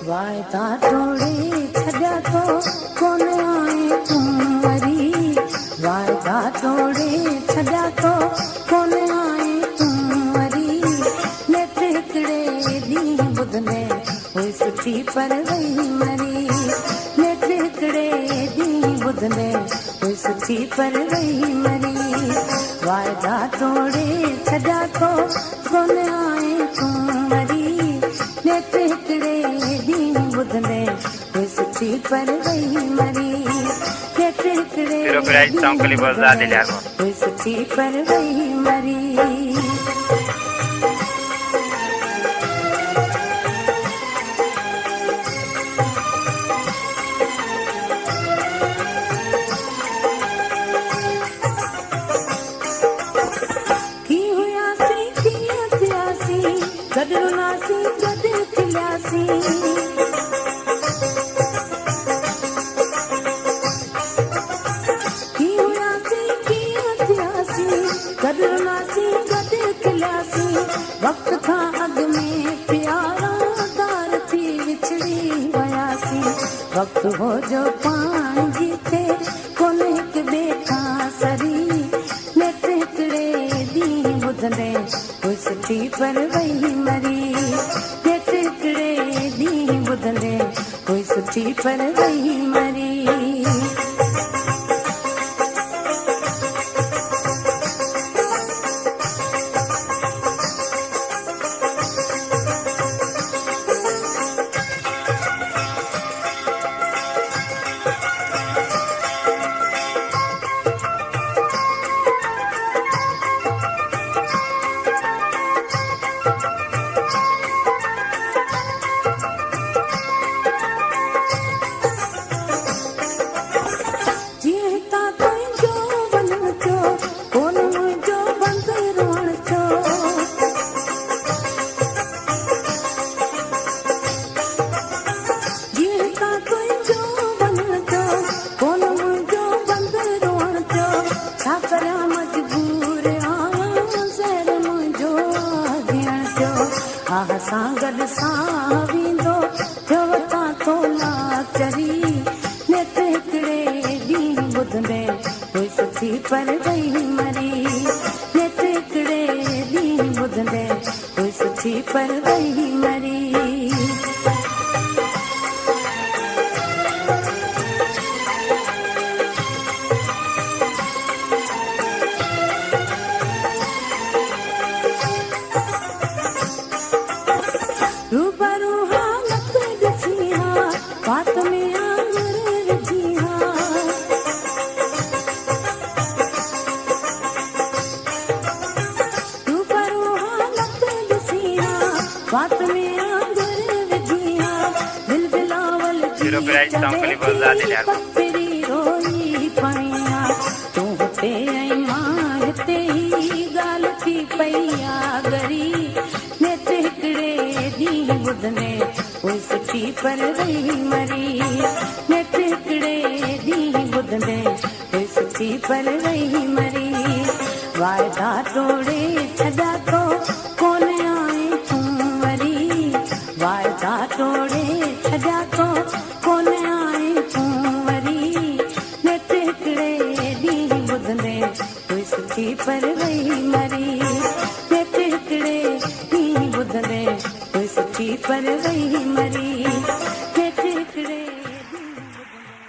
वायदा तोड़े छॾिया तो कोन आए तूं वरी वायदा तोड़े छॾिया तो कोन आए तूं वरी नेत हिकिड़े ॾींहुं ॿुधंदे हुई सुठी पर वई मरी नेत हिकिड़े ॾींहुं ॿुधंदे हुई सुठी पर वई मरी वायदा तोड़े छॾिया तो कोन आए तूं वरी नेत हिकिड़े ॾींहुं ॿुधंदे हुई सुठी पर वई मरी नेत हिकिड़े हुई सुठी पर वई मरी गॾरुनासी गॾु खिलियासी गॾरुनासी गॾु खिलियासी वक़्त खां अॻु में प्यारा दार थी विछड़ी वियासी वक़्तु हो जो पाण जीते कोन हिकु ॿिए खां सरी नेत हिकिड़े ॾींहुं ॿुधंदे हुई सुठी पर वई मरी नेत हिकिड़े ॾींहुं ॿुधंदे हुई सुठी पर वई मरी सां गॾु सां वेंदो थियो तां थोला चरी नेत हिकिड़े ॾींहुं ॿुधंदे हुई सुठी पर वई मरी नेत हिकिड़े ॾींहुं ॿुधंदे हुई सुठी पर वई मरी रूबरू हालत ॾिसी हा बात में आंगर विझी हा रूबरू हालत ॾिसी हा बात में आंगर विझी हा दिल बिलावल पपरी रोई पई हा तूं हुते ऐं मां हिते ई ॻाल्हि थी पई आ गरी नेत हिकिड़े ॾींहुं ॿुधंदे हुई सुठी पर वई मरी नेत हिकिड़े ॾींहुं ॿुधंदे हुई सुठी पर वई मरी वायदा तोड़े छॾिया तो कोन आए तूं वरी वायदा तोड़े छॾिया तो कोन आए तूं वरी नेत हिकिड़े ॾींहुं ॿुधंदे हुई सुठी पर वई मरी नेत हिकिड़े ॾींहुं ॿुधंदे हुई सुठी पर वई मरी